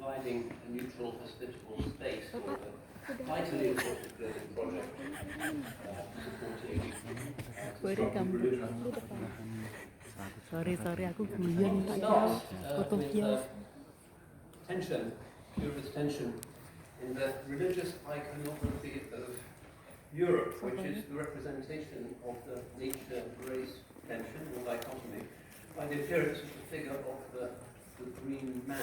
providing a neutral, hospitable space for the vitally important building project supporting religion. Sorry, aku guyon tak tahu foto dia. Curious tension in the religious iconography of Europe, which is the representation of the nature-grace tension or dichotomy by the appearance of the figure of the green man.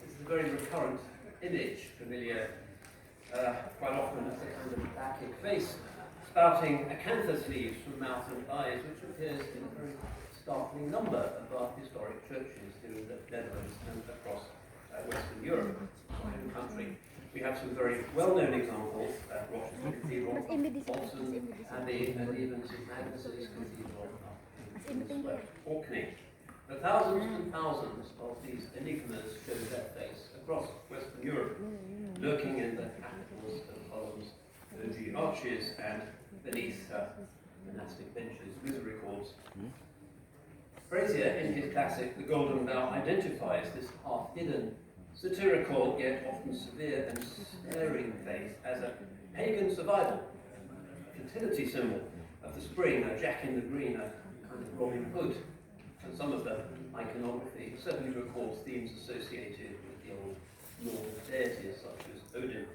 This is a very recurrent image, familiar quite often as a kind of bacchic face, spouting acanthus leaves from mouth and eyes, which appears in a very startling number of our historic churches in the Netherlands and across Western Europe, in the country. We have some very well-known examples at Rochester Cathedral, Bolton Abbey, and even St Agnes's Cathedral in Orkney. But thousands and thousands of these enigmas show their face across Western Europe, lurking in the capitals of columns, ogee arches, and beneath monastic benches, misericors. Frazier, in his classic The Golden Bough, identifies this half-hidden, satirical, yet often severe and staring faith as a pagan survival, a fertility symbol of the spring, a Jack in the Green, a kind of Robin Hood. And some of the iconography certainly recalls themes associated with the old Norse deities such as Odin.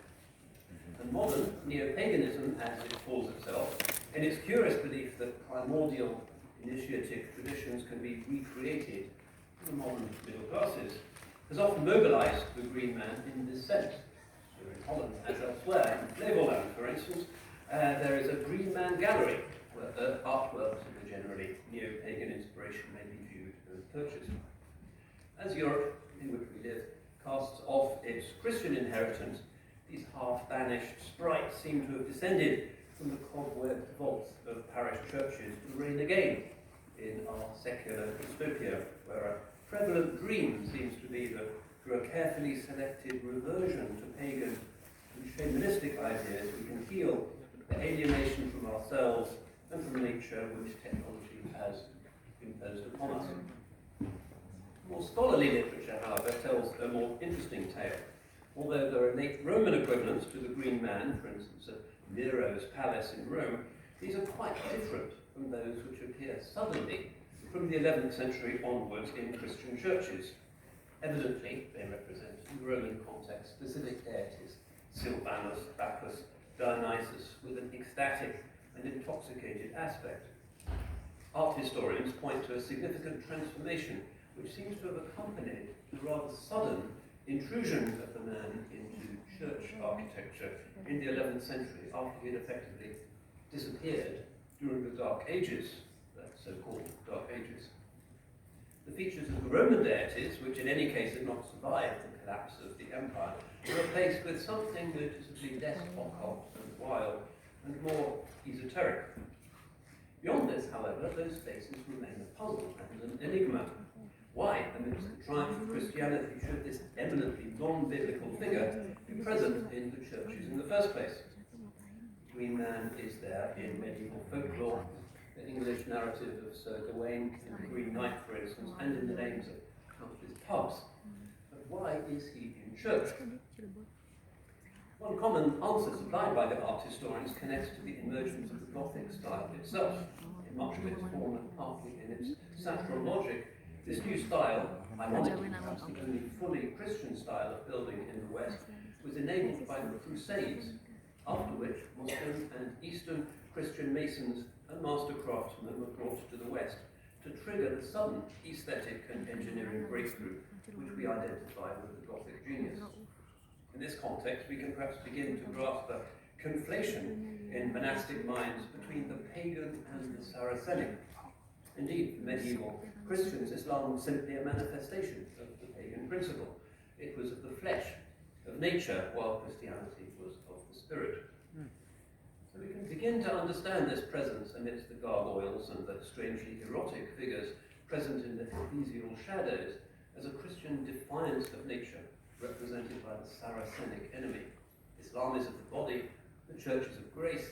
And modern neo-paganism, as it calls itself, in its curious belief that primordial initiatic traditions can be recreated in the modern middle classes, has often mobilized the green man in this sense. Here in Holland, as elsewhere, in Flevoland, for instance, there is a green man gallery where artworks of a generally neo-pagan inspiration may be viewed and purchased. As Europe, in which we live, casts off its Christian inheritance, these half-banished sprites seem to have descended from the cobwebbed vaults of parish churches to reign again in our secular dystopia, where a prevalent dream seems to be that through a carefully selected reversion to pagan and shamanistic ideas we can heal the alienation from ourselves and from nature which technology has imposed upon us. More scholarly literature, however, tells a more interesting tale. Although there are late Roman equivalents to the green man, for instance, at Nero's palace in Rome, these are quite different from those which appear suddenly from the 11th century onwards in Christian churches. Evidently, they represent, in the Roman context, specific deities, Silvanus, Bacchus, Dionysus, with an ecstatic and intoxicated aspect. Art historians point to a significant transformation which seems to have accompanied the rather sudden intrusion of the man into church architecture in the 11th century after he had effectively disappeared during the Dark Ages, the so-called Dark Ages. The features of the Roman deities, which in any case had not survived the collapse of the empire, were replaced with something noticeably less occult and wild and more esoteric. Beyond this, however, those faces remain a puzzle and an enigma. Why, amidst the triumph of Christianity, should this eminently non-biblical figure be present in the churches in the first place? The green man is there in medieval folklore, the English narrative of Sir Gawain in The Green Knight, for instance, and in the names of countless pubs. But why is he in church? One common answer supplied by the art historians connects to the emergence of the Gothic style itself, in much of its form and partly in its sacral logic. This new style, ironically perhaps the only fully Christian style of building in the West, was enabled by the Crusades, after which Muslim and Eastern Christian masons and master craftsmen were brought to the West to trigger the sudden aesthetic and engineering breakthrough which we identify with the Gothic genius. In this context, we can perhaps begin to grasp the conflation in monastic minds between the pagan and the Saracenic. Indeed, for medieval Christians, Islam was simply a manifestation of the pagan principle. It was of the flesh, of nature, while Christianity was of the spirit. So we can begin to understand this presence amidst the gargoyles and the strangely erotic figures present in the ecclesial shadows as a Christian defiance of nature, represented by the Saracenic enemy. Islam is of the body, the church is of grace,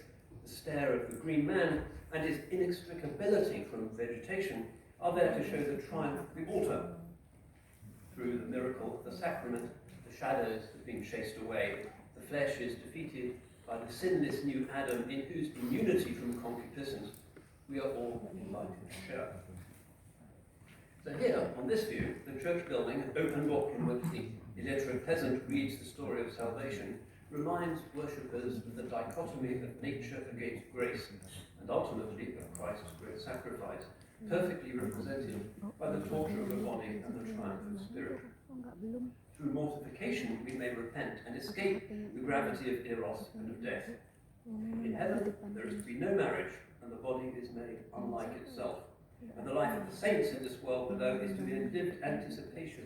the stare of the green man, and his inextricability from vegetation are there to show the triumph of the altar. Through the miracle of the sacrament, the shadows have been chased away. The flesh is defeated by the sinless new Adam, in whose immunity from concupiscence we are all invited to share. So here, on this view, the church building, an open book in which the illiterate peasant reads the story of salvation, reminds worshippers of the dichotomy of nature against grace, and ultimately of Christ's great sacrifice, perfectly represented by the torture of the body and the triumph of the spirit. Through mortification we may repent and escape the gravity of eros and of death. In heaven there is to be no marriage, and the body is made unlike itself. And the life of the saints in this world below is to be in lived anticipation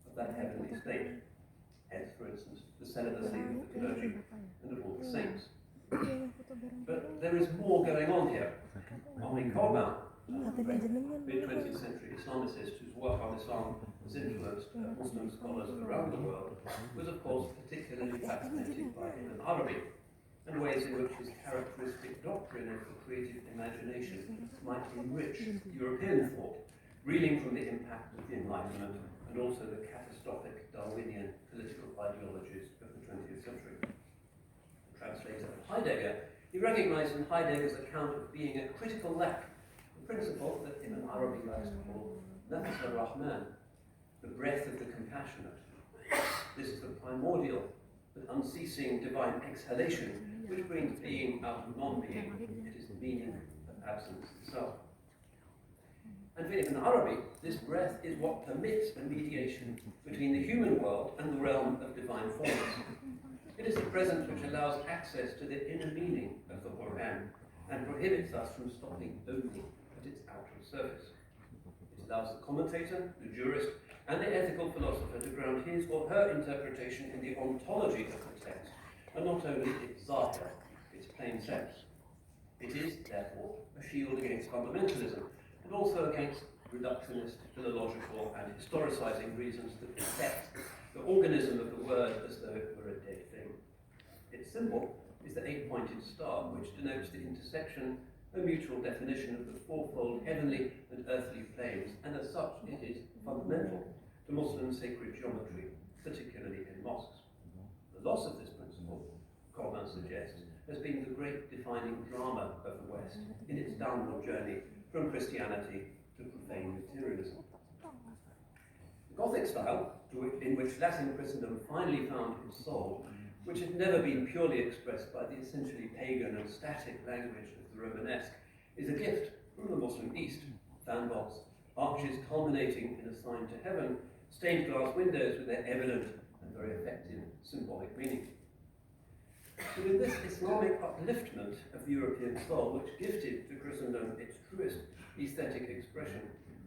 of that heavenly state. Hence, for instance, the celibacy of the clergy and of all the saints. But there is more going on here. Henri Corbin, mid-20th century Islamicist whose work on Islam has influenced Muslim scholars around the world, was of course particularly fascinated by Ibn Arabi and ways in which his characteristic doctrine of the creative imagination might enrich European thought, reeling from the impact of the Enlightenment and also the catastrophic Darwinian political ideologies of the 20th century. The translator of Heidegger, he recognized in Heidegger's account of being a critical lack, the principle that Ibn Arabi likes to call Nafs al-Rahman, the breath of the compassionate. This is the primordial, but unceasing divine exhalation which brings being out of non-being. It is the meaning of absence itself. And for Ibn Arabi, this breath is what permits a mediation between the human world and the realm of divine forms. It is the presence which allows access to the inner meaning of the Quran and prohibits us from stopping only at its outer surface. It allows the commentator, the jurist, and the ethical philosopher to ground his or her interpretation in the ontology of the text, and not only its zahir, its plain sense. It is, therefore, a shield against fundamentalism, and also against reductionist, philological, and historicizing reasons that protect the organism of the word as though it were a dead thing. Its symbol is the eight-pointed star, which denotes the intersection, a mutual definition of the fourfold heavenly and earthly planes, and as such it is fundamental to Muslim sacred geometry, particularly in mosques. The loss of this principle, Corbin suggests, has been the great defining drama of the West in its downward journey from Christianity to profane materialism. The Gothic style, in which Latin Christendom finally found its soul, which had never been purely expressed by the essentially pagan and static language of the Romanesque, is a gift from the Muslim East. Fan vaults, arches culminating in a sign to heaven, stained glass windows with their evident and very effective symbolic meaning. But in this Islamic upliftment of the European soul, which gifted to Christendom its truest aesthetic expression,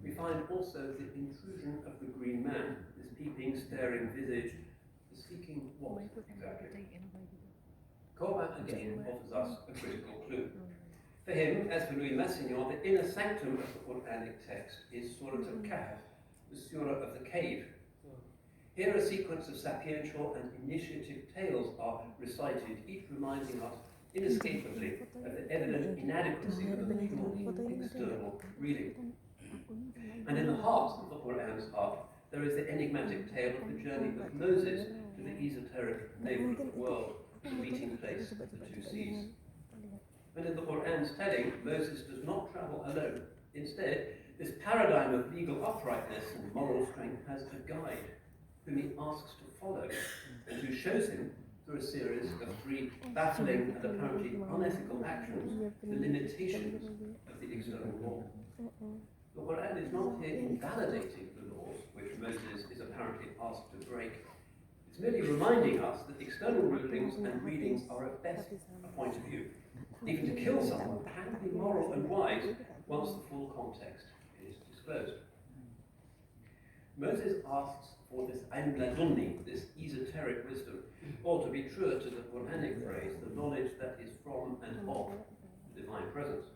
we find also the intrusion of the green man, this peeping, staring visage, the seeking what exactly? Corbin again offers us a critical clue. For him, as for Louis Massignon, the inner sanctum of the Quranic text is Surah al-Kahf, the Surah of the cave. Here a sequence of sapiential and initiative tales are recited, each reminding us inescapably of the evident inadequacy of the purely external reading. And in the heart of the Quran's heart, there is the enigmatic tale of the journey of Moses to the esoteric navel of the world, the meeting place of the two seas. And in the Quran's telling, Moses does not travel alone. Instead, this paradigm of legal uprightness and moral strength has a guide, whom he asks to follow, and who shows him, through a series of three baffling and apparently unethical actions, the limitations of the external law. The Quran is not here invalidating the laws which Moses is apparently asked to break. It's merely reminding us that external rulings and readings are at best a point of view. Even to kill someone can be moral and wise once the full context is disclosed. Moses asks for this ilm ladunni, this esoteric wisdom, or to be truer to the Quranic phrase, the knowledge that is from and of the divine presence.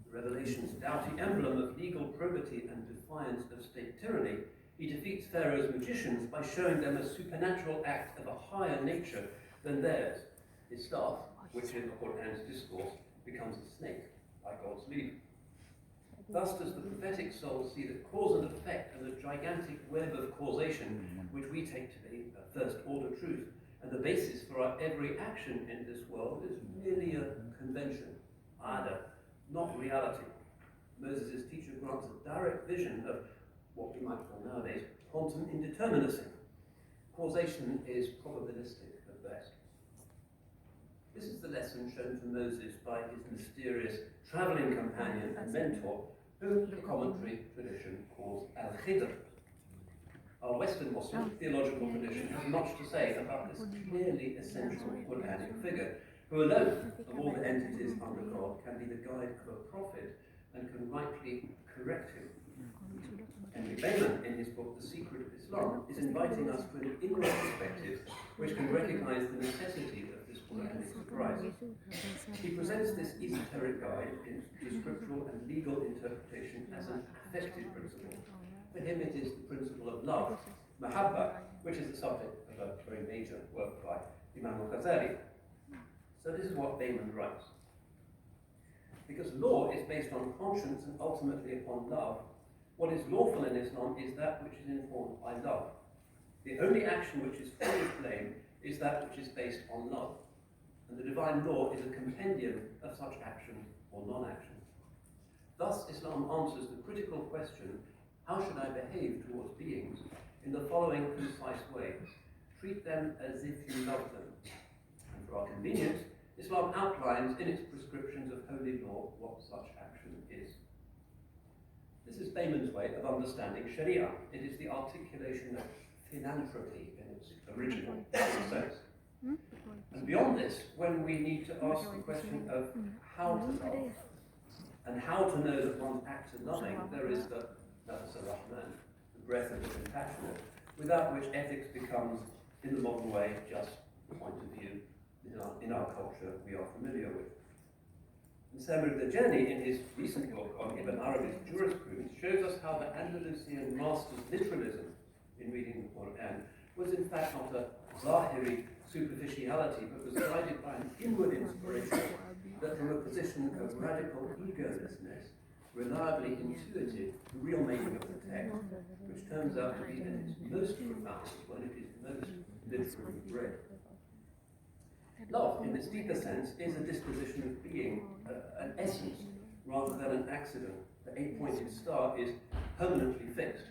The revelation's doughty emblem of legal probity and defiance of state tyranny, he defeats Pharaoh's magicians by showing them a supernatural act of a higher nature than theirs. His staff, which in the Quran's discourse becomes a snake, by God's leave. Thus does the prophetic soul see that cause and effect and the gigantic web of causation, which we take to be a first-order truth, and the basis for our every action in this world is merely a convention, ada, not reality. Moses' teacher grants a direct vision of what we might call nowadays quantum indeterminacy. Causation is probabilistic at best. This is the lesson shown to Moses by his mysterious travelling companion and mentor, whom the commentary tradition calls Al-Khidr. Our Western Muslim theological tradition has much to say about this clearly essential Quranic figure, who alone, of all the entities under God, can be the guide of a prophet and can rightly correct him. Henry Bayman, in his book The Secret of Islam, is inviting us to an inward perspective which can recognize the necessity of this Quranic surprise. He presents this esoteric guide into scriptural and legal interpretation as an affective principle. For him it is the principle of love, mahabba, which is the subject of a very major work by Imam al-Ghazali. So this is what Bayman writes. Because law is based on conscience and ultimately upon love, what is lawful in Islam is that which is informed by love. The only action which is free of blame is that which is based on love. And the divine law is a compendium of such action or non-action. Thus, Islam answers the critical question, how should I behave towards beings, in the following concise way. Treat them as if you love them. And for our convenience, Islam outlines in its prescriptions of holy law what such action is. This is Bayman's way of understanding Sharia. It is the articulation of philanthropy in its original sense. And beyond this, when we need to ask the question of how to love, and how to know that one's acts are loving, there is the Nafs al-Rahman, the breath of the compassionate, without which ethics becomes, in the modern way, just a point of view in our culture we are familiar with. And Samir Dajani, in his recent book on Ibn Arabi's jurisprudence, shows us how the Andalusian master's literalism in reading the Quran was in fact not a zahiri superficiality, but was guided by an inward inspiration that from a position of radical egolessness reliably intuited the real meaning of the text, which turns out to be at its most profound when it is most literally read. Love, in its deeper sense, is a disposition of being, an essence, rather than an accident. The eight-pointed star is permanently fixed.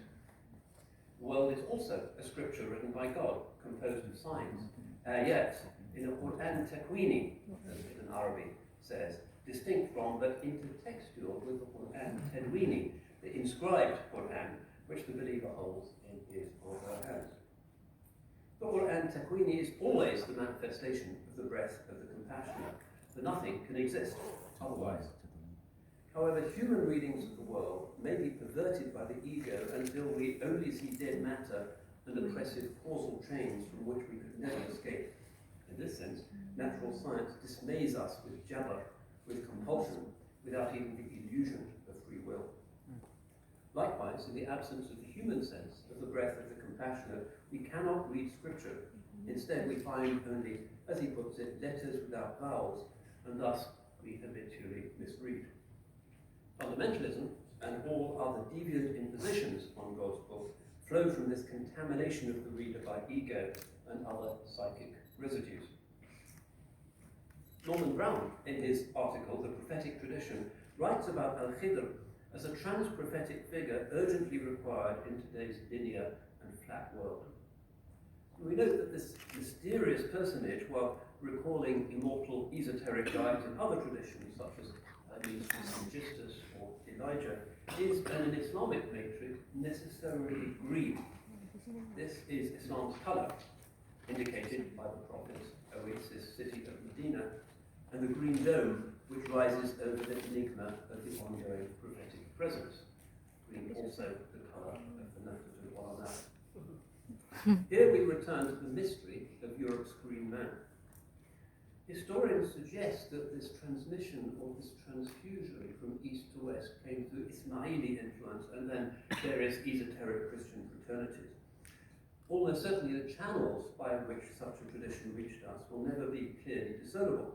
The world is also a scripture written by God, composed of signs, ayat, in a Quran takwini, as Ibn Arabi says, distinct from but intertextual with the Quran tadwini, the inscribed Quran, which the believer holds in his or her hands. The Quran takwini is always the manifestation of the breath of the compassionate, for nothing can exist otherwise. However, human readings of the world may be perverted by the ego until we only see dead matter and oppressive causal chains from which we could never escape. In this sense, natural science dismays us with jabr, with compulsion, without even the illusion of free will. Likewise, in the absence of the human sense of the breath of the compassionate, we cannot read scripture. Instead, we find only, as he puts it, letters without vowels, and thus we habitually misread. Fundamentalism and all other deviant impositions on God's book flow from this contamination of the reader by ego and other psychic residues. Norman Brown, in his article, The Prophetic Tradition, writes about Al-Khidr as a trans-prophetic figure urgently required in today's linear and flat world. We note that this mysterious personage, while recalling immortal esoteric guides in other traditions, such as Megistus or Elijah, is, in an Islamic matrix, necessarily green. This is Islam's colour, indicated by the Prophet's oasis city of Medina, and the green dome which rises over the enigma of the ongoing prophetic presence. Green also the colour of the Nafs al-Rahman. Here we return to the mystery of Europe's green man. Historians suggest that this transmission or this transfusion from east to west came through Ismaili influence and then various esoteric Christian fraternities. Almost certainly the channels by which such a tradition reached us will never be clearly discernible.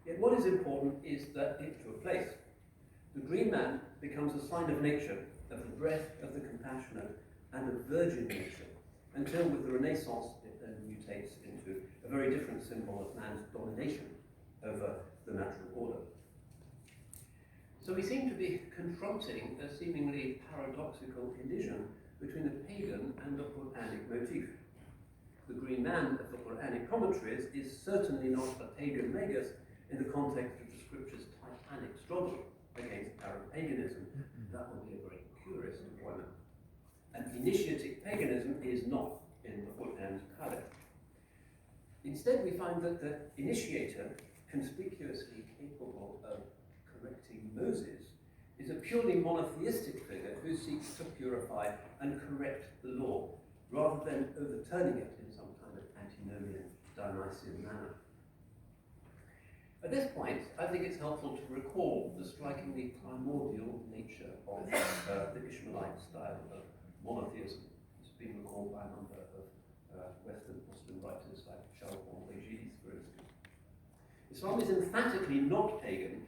Yet what is important is that it took place. The green man becomes a sign of nature, of the breath of the compassionate, and of virgin nature, until with the Renaissance it then mutates into a very different symbol of man's domination over the natural order. So we seem to be confronting a seemingly paradoxical collision between the pagan and the Quranic motif. The green man of the Quranic commentaries is certainly not a pagan magus in the context of the scripture's titanic struggle against Arab paganism. That would be a very curious deployment. And initiatic paganism is not in the Qur'an's palette. Instead, we find that the initiator, conspicuously capable of correcting Moses, is a purely monotheistic figure who seeks to purify and correct the law, rather than overturning it in some kind of antinomian, Dionysian manner. At this point, I think it's helpful to recall the strikingly primordial nature of the Ishmaelite style of monotheism. It's been recalled by a number of Western Muslim writers like Charles Regis, for instance. Islam is emphatically not pagan,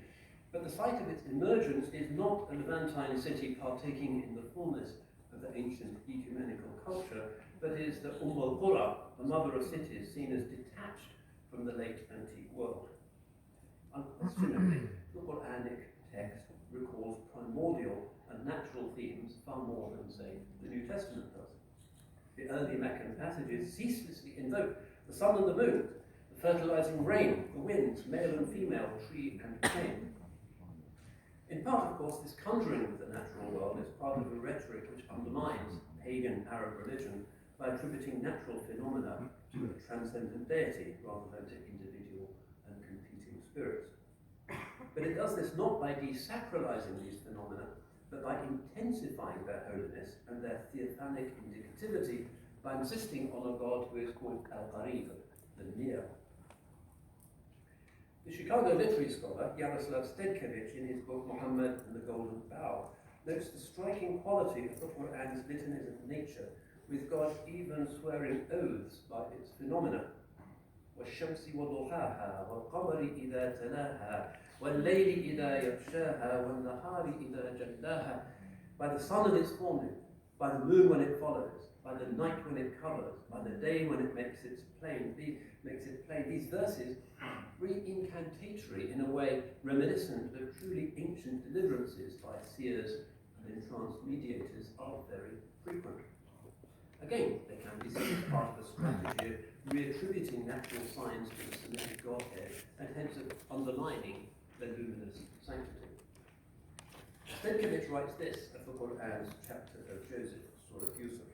but the site of its emergence is not a Levantine city partaking in the fullness of the ancient ecumenical culture, but is the al-Qura, the mother of cities, seen as detached from the late antique world. Unquestionably, the Quranic text recalls primordial and natural themes far more than, say, the New Testament does. The early Meccan passages ceaselessly invoke the sun and the moon, the fertilizing rain, the winds, male and female, tree and plain. In part, of course, this conjuring of the natural world is part of a rhetoric which undermines pagan Arab religion by attributing natural phenomena to a transcendent deity rather than to individual and competing spirits. But it does this not by desacralizing these phenomena, but by intensifying their holiness and their theophanic indicativity by insisting on a God who is called Al-Qarib, the near. The Chicago literary scholar Jaroslav Stedkevich, in his book Muhammad and the Golden Bough, notes the striking quality of the Qur'an's litanies of nature, with God even swearing oaths by its phenomena. وَالشَّمْسِ وَضُحَاهَا وَالْقَمَرِ إِذَا تَلَاهَا وَاللَّيْلِ إِذَا يَغْشَاهَا وَالنَّهَارِ إِذَا جَلَّاهَا. By the sun and its forming, by the moon when it follows, by the night when it covers, by the day when it makes it plain. These verses, really incantatory in a way reminiscent of truly ancient deliverances by seers and entranced mediators, are very frequent. Again, they can be seen as part of a strategy of reattributing natural signs to the Semitic Godhead, and hence of underlining their luminous sanctity. Stedkevich writes this of the Qur'an's chapter of Joseph, Surah Yusuf.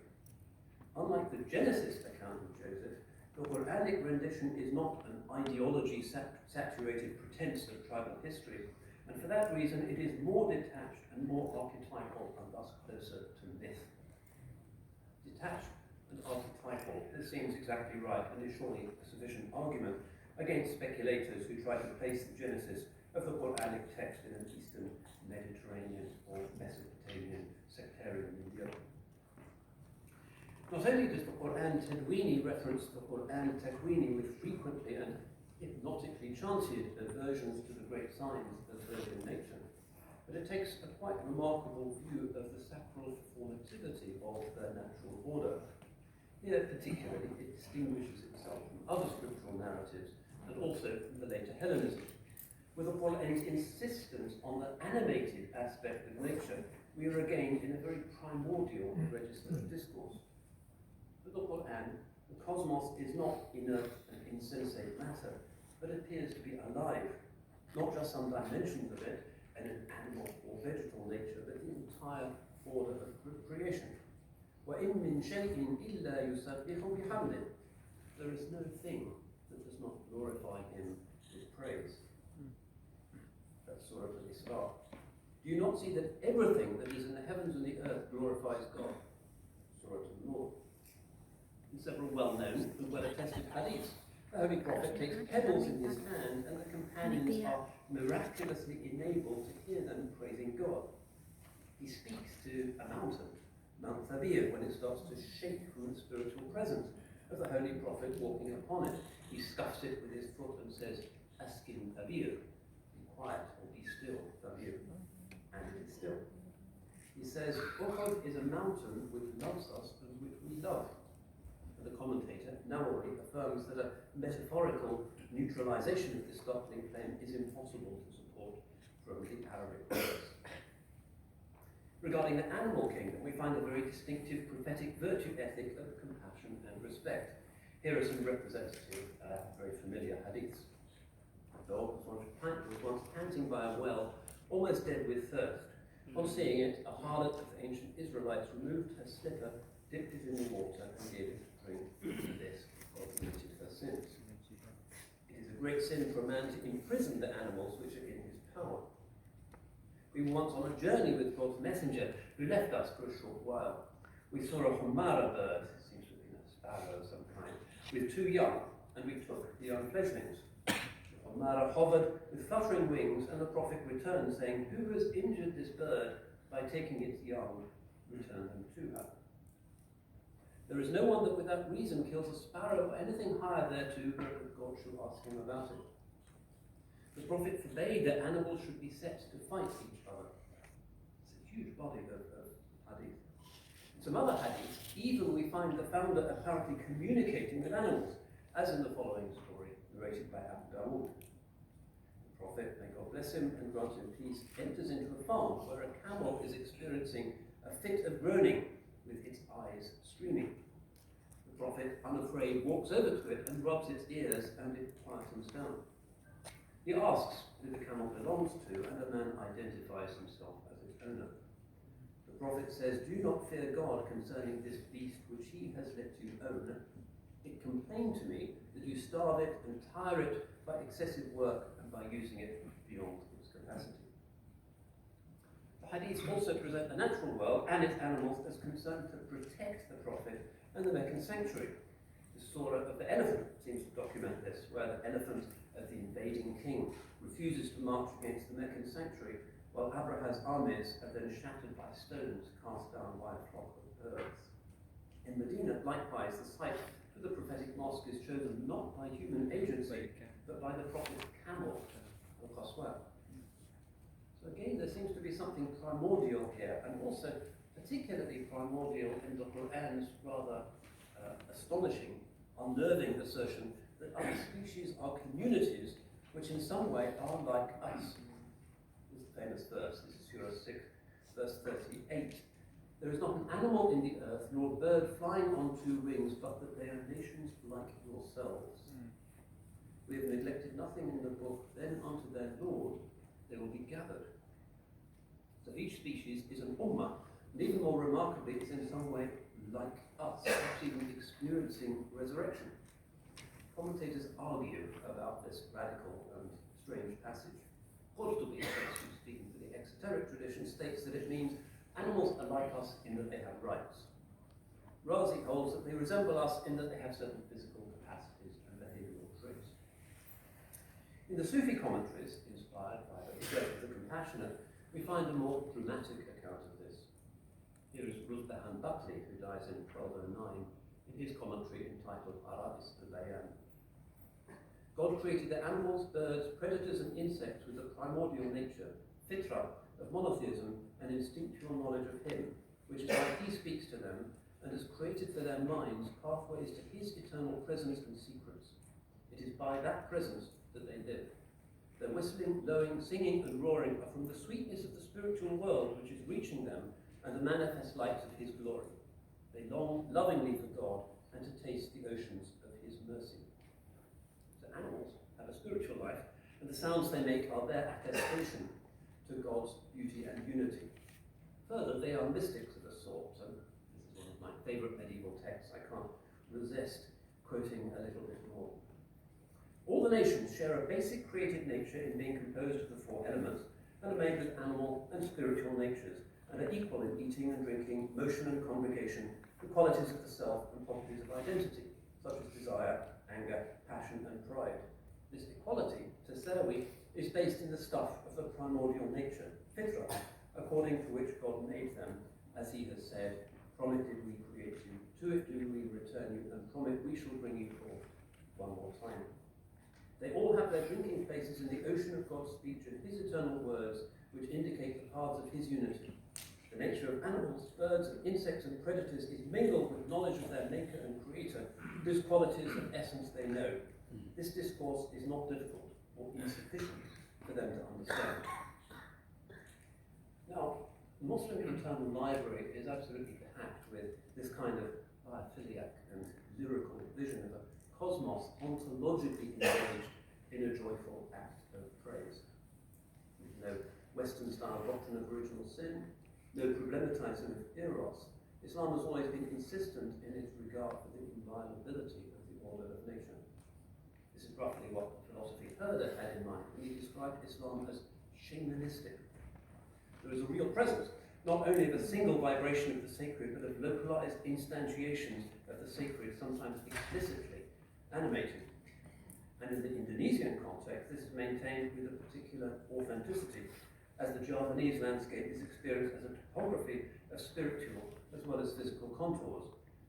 Unlike the Genesis account of Joseph, the Quranic rendition is not an ideology-saturated pretense of tribal history, and for that reason it is more detached and more archetypal, and thus closer to myth. Detached and archetypal, this seems exactly right, and is surely a sufficient argument against speculators who try to place the genesis of the Quranic text in an Eastern Mediterranean or Mesopotamian sectarian milieu. Not only does the Quran Tadwini reference the Quran Takwini with frequently and hypnotically chanted aversions to the great signs of virgin nature, but it takes a quite remarkable view of the sacral formativity of the natural order. Here, particularly, it distinguishes itself from other scriptural narratives and also from the later Hellenism. With the Qur'an's insistence on the animated aspect of nature, we are again in a very primordial register of discourse. For the Qur'an, the cosmos is not inert and insensate matter, but appears to be alive, not just some dimensions of it, and an animal or vegetal nature, but the entire order of creation. وَإِن مِّن شَيْءٍ إِلَّا يُسَبِّحُ بِحَمْدِهِ. There is no thing that does not glorify him with praise. That's Surah Al-Isra. Do you not see that everything that is in the heavens and the earth glorifies God? Surah Al-Nur. In several well-known and well-attested hadiths, the Holy Prophet takes pebbles in his hand and the companions are miraculously enabled to hear them praising God. He speaks to a mountain, Mount Thabir, when it starts to shake from the spiritual presence of the Holy Prophet walking upon it. He scuffs it with his foot and says, Askin Thabir, be quiet or be still, Thabir. and it is still. He says, Radboud is a mountain which loves us and which we love. And the commentator narrowly affirms that a metaphorical neutralization of this doctrinal claim is impossible to support from the Arabic words. Regarding the animal kingdom, we find a very distinctive prophetic virtue ethic of compassion and respect. Here are some representative, very familiar hadiths. A dog was once panting by a well, almost dead with thirst. On seeing it, a harlot of the ancient Israelites removed her slipper, dipped it in the water, and gave it a drink. And this God remitted her sins. It is a great sin for a man to imprison the animals which are in his power. We were once on a journey with God's messenger, who left us for a short while. We saw a humara bird, seems to have been a sparrow of some kind, with 2 young, and we took the young fledglings. The humara hovered with fluttering wings, and the prophet returned, saying, "Who has injured this bird by taking its young? Return them to her." There is no one that without reason kills a sparrow or anything higher thereto, but that God shall ask him about it. The prophet forbade that animals should be set to fight each other. It's a huge body of hadith. In some other hadiths, even we find the founder apparently communicating with animals, as in the following story narrated by Radboud. The prophet, may God bless him and grant him peace, enters into a farm where a camel is experiencing a fit of groaning with its eyes streaming. The prophet, unafraid, walks over to it and rubs its ears, and it quietens down. He asks who the camel belongs to, and the man identifies himself as its owner. The prophet says, "Do not fear God concerning this beast which he has let you own. It complained to me that you starve it and tire it by excessive work and by using it beyond its capacity." The hadiths also present the natural world and its animals as concerned to protect the prophet and the Meccan sanctuary. The surah of the elephant seems to document this, where the elephant of the invading king refuses to march against the Meccan sanctuary, while Abraha's armies are then shattered by stones cast down by a flock of birds. In Medina, likewise, the site for the prophetic mosque is chosen not by human agency, but by the prophet's camel, al-Qaswa. So again, there seems to be something primordial here, and also particularly primordial in the Quran's rather astonishing, unnerving assertion that other species are communities which in some way are like us. This is the famous verse, this is Surah 6, verse 38. "There is not an animal in the earth, nor a bird flying on 2 wings, but that they are nations like yourselves. We have neglected nothing in the book, then unto their Lord they will be gathered." So each species is an ummah, and even more remarkably, it's in some way like us, perhaps even experiencing resurrection. Commentators argue about this radical and strange passage. Qurtubi, speaking for the exoteric tradition, states that it means animals are like us in that they have rights. Razi holds that they resemble us in that they have certain physical capacities and behavioural traits. In the Sufi commentaries, inspired by the Church of the Compassionate, we find a more dramatic account of this. Here is Rusbahan Buckley, who dies in 1209, in his commentary entitled Arabis al-Bayan. "God created the animals, birds, predators and insects with a primordial nature, fitra, of monotheism and instinctual knowledge of him, which is why he speaks to them, and has created for their minds pathways to his eternal presence and secrets. It is by that presence that they live. Their whistling, lowing, singing and roaring are from the sweetness of the spiritual world which is reaching them and the manifest lights of his glory. They long lovingly for God and to taste the oceans of his mercy." So animals have a spiritual life, and the sounds they make are their attestation to God's beauty and unity. Further, they are mystics of a sort, and this is one of my favourite medieval texts. I can't resist quoting a little bit more. "All the nations share a basic created nature in being composed of the 4 elements, and are made with animal and spiritual natures, and are equal in eating and drinking, motion and congregation, the qualities of the self and properties of identity, such as desire, anger, passion and pride. This equality, to Serwi, is based in the stuff of the primordial nature, fitra, according to which God made them, as he has said, 'From it did we create you, to it do we return you, and from it we shall bring you forth.' One more time. They all have their drinking places in the ocean of God's speech and his eternal words, which indicate the paths of his unity. The nature of animals, birds, and insects and predators is mingled with knowledge of their maker and creator, whose qualities and essence they know. This discourse is not difficult or insufficient for them to understand. Now, the Muslim internal library is absolutely packed with this kind of biaphiliac and lyrical vision of a cosmos ontologically engaged in a joyful act of praise. No Western-style doctrine of original sin, no problematizing of eros. Islam has always been consistent in its regard for the inviolability of the order of nature. This is roughly what philosophy Herder had in mind when he described Islam as shamanistic. There is a real presence, not only of a single vibration of the sacred, but of localized instantiations of the sacred, sometimes explicitly animated. And in the Indonesian context, this is maintained with a particular authenticity, as the Javanese landscape is experienced as a topography of spiritual as well as physical contours.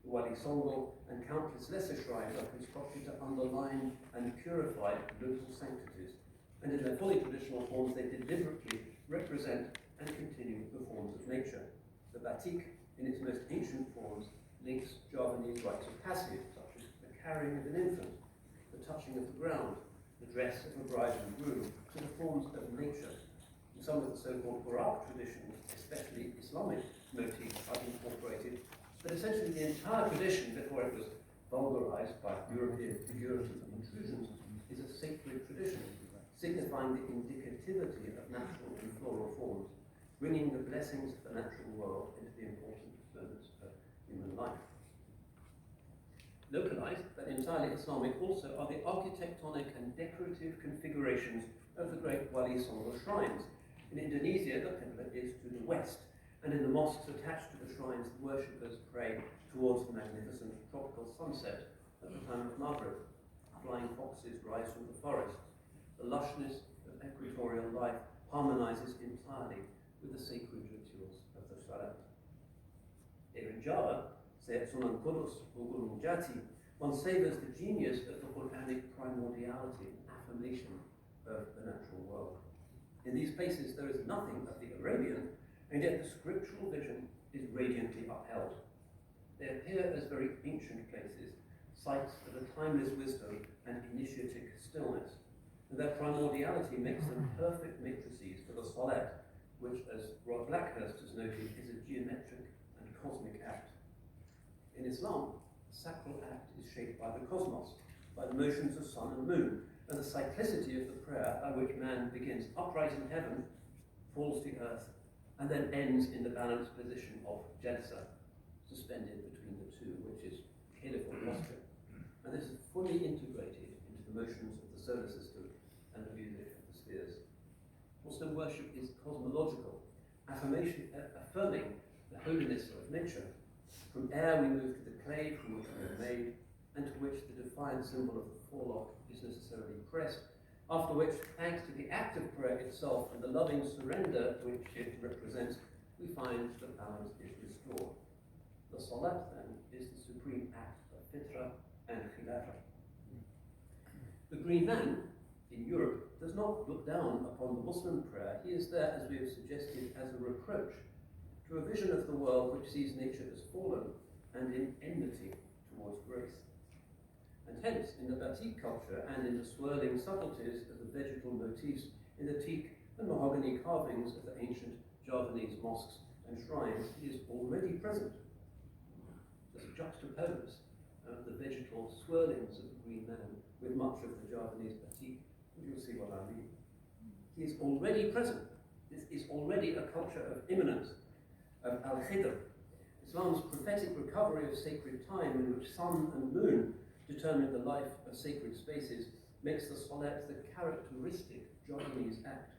The Wali Songo and countless lesser shrines are constructed to underline and purify local sanctities, and in their fully traditional forms they deliberately represent and continue the forms of nature. The batik, in its most ancient forms, links Javanese rites of passage, such as the carrying of an infant, the touching of the ground, the dress of a bride and groom, to the forms of nature. In some of the so-called Barak traditions, especially Islamic motifs are incorporated, but essentially the entire tradition, before it was vulgarized by European figurative intrusions, is a sacred tradition, signifying the indicativity of natural and floral forms, bringing the blessings of the natural world into the important moments of human life. Localized, but entirely Islamic also, are the architectonic and decorative configurations of the great Wali Songo shrines. In Indonesia, the Qibla is to the west, and in the mosques attached to the shrines, the worshippers pray towards the magnificent tropical sunset at the time of Maghrib. Flying foxes rise from the forest. The lushness of equatorial life harmonizes entirely with the sacred rituals of the Salat. Here in Java, say at Sunan Kudus or Gunung Jati, one savors the genius of the Quranic primordiality and affirmation of the natural world. In these places there is nothing of the Arabian, and yet the scriptural vision is radiantly upheld. They appear as very ancient places, sites of a timeless wisdom and initiatic stillness, and their primordiality makes them perfect matrices for the Salat, which, as Rod Blackhurst has noted, is a geometric and cosmic act. In Islam, the sacral act is shaped by the cosmos, by the motions of sun and moon, and the cyclicity of the prayer by which man begins upright in heaven, falls to earth, and then ends in the balanced position of Jalsa, suspended between the two, which is caliphal posture. And this is fully integrated into the motions of the solar system and the music of the spheres. Muslim worship is cosmological, affirming the holiness of nature. From air we move to the clay from which we are made, and to which the defiant symbol of the forelock is necessarily pressed, after which, thanks to the act of prayer itself and the loving surrender which it represents, we find that balance is restored. The Salat, then, is the supreme act of fitra and khilafah. The Green Man, in Europe, does not look down upon the Muslim prayer. He is there, as we have suggested, as a reproach to a vision of the world which sees nature as fallen and in enmity towards grace. And hence, in the batik culture and in the swirling subtleties of the vegetal motifs in the teak and mahogany carvings of the ancient Javanese mosques and shrines, he is already present. Just juxtapose the vegetal swirlings of the Green Man with much of the Javanese batik, and you'll see what I mean. He is already present. This is already a culture of immanence, of al-khidr, Islam's prophetic recovery of sacred time in which sun and moon determine the life of sacred spaces, makes the Salat the characteristic Javanese act.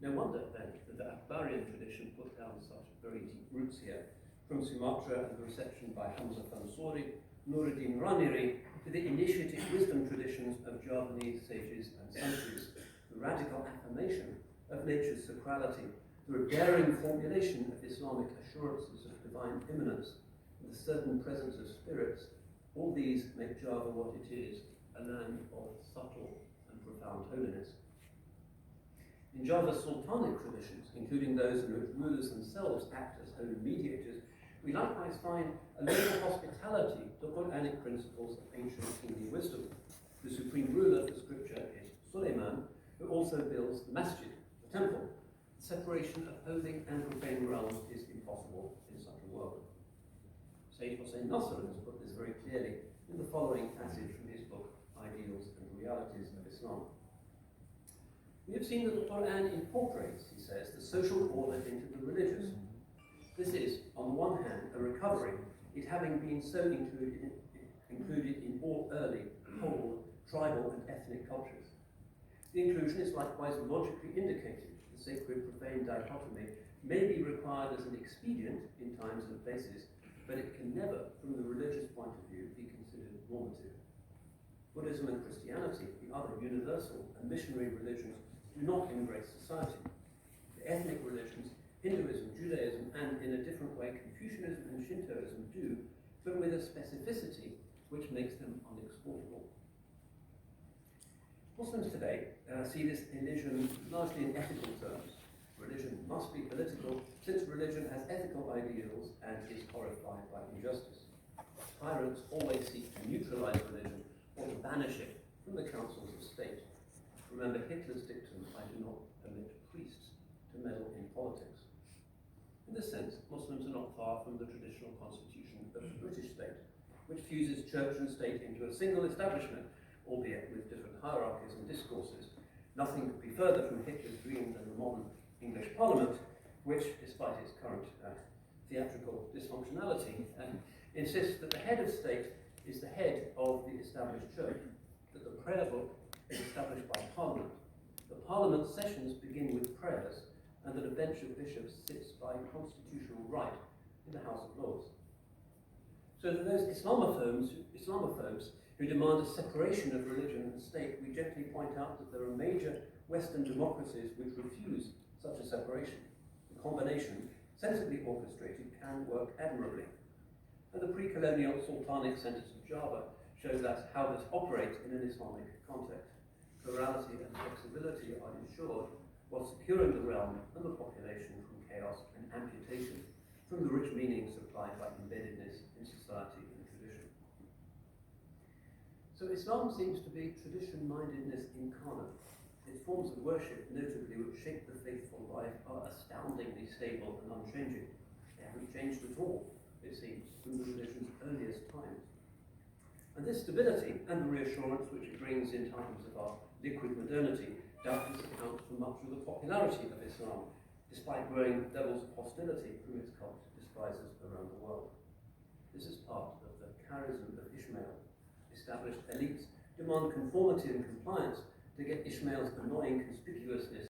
No wonder, then, that the Akbarian tradition put down such very deep roots here, from Sumatra and the reception by Hamza Fansori, Nuruddin Raniri, to the initiatic wisdom traditions of Javanese sages and santries, the radical affirmation of nature's sacrality, the daring formulation of Islamic assurances of divine immanence, and the certain presence of spirits. All these make Java what it is, a land of subtle and profound holiness. In Java's sultanic traditions, including those in which rulers themselves act as holy mediators, we likewise find a local hospitality to Quranic principles of ancient kingly wisdom. The supreme ruler for scripture is Suleiman, who also builds the masjid, the temple. The separation of holy and profane realms is impossible in such a world. Sayyid Hossein Nasr has put this very clearly in the following passage from his book, Ideals and Realities of Islam. We have seen that the Quran incorporates, he says, the social order into the religious. This is, on the one hand, a recovery, it having been so included in all early, whole, tribal and ethnic cultures. The inclusion is likewise logically indicated. The sacred-profane dichotomy may be required as an expedient in times and places, but it can never, from the religious point of view, be considered normative. Buddhism and Christianity, the other universal and missionary religions, do not embrace society. The ethnic religions, Hinduism, Judaism, and in a different way Confucianism and Shintoism do, but with a specificity which makes them unexportable. Muslims today see this religion largely in ethical terms. Religion must be political, since religion has ethical ideals and is horrified by injustice. Tyrants always seek to neutralize religion or to banish it from the councils of state. Remember Hitler's dictum, I do not permit priests to meddle in politics. In this sense, Muslims are not far from the traditional constitution of the British state, which fuses church and state into a single establishment, albeit with different hierarchies and discourses. Nothing could be further from Hitler's dream than the modern English Parliament, which, despite its current theatrical dysfunctionality, insists that the head of state is the head of the established church, that the prayer book is established by Parliament. The Parliament sessions begin with prayers, and that a bench of bishops sits by constitutional right in the House of Lords. So to those Islamophobes who demand a separation of religion and state, we gently point out that there are major Western democracies which refuse such a separation. The combination, sensibly orchestrated, can work admirably. And the pre-colonial sultanic centers of Java show us how this operates in an Islamic context. Plurality and flexibility are ensured while securing the realm and the population from chaos and amputation from the rich meaning supplied by embeddedness in society and tradition. So Islam seems to be tradition-mindedness incarnate. Its forms of worship, notably which shape the faithful life, are astoundingly stable and unchanging. They haven't changed at all, it seems, from the religion's earliest times. And this stability and the reassurance which it brings in times of our liquid modernity doubtless accounts for much of the popularity of Islam, despite growing levels of hostility from its cult despisers around the world. This is part of the charism of Ishmael. Established elites demand conformity and compliance to get Ishmael's annoying conspicuousness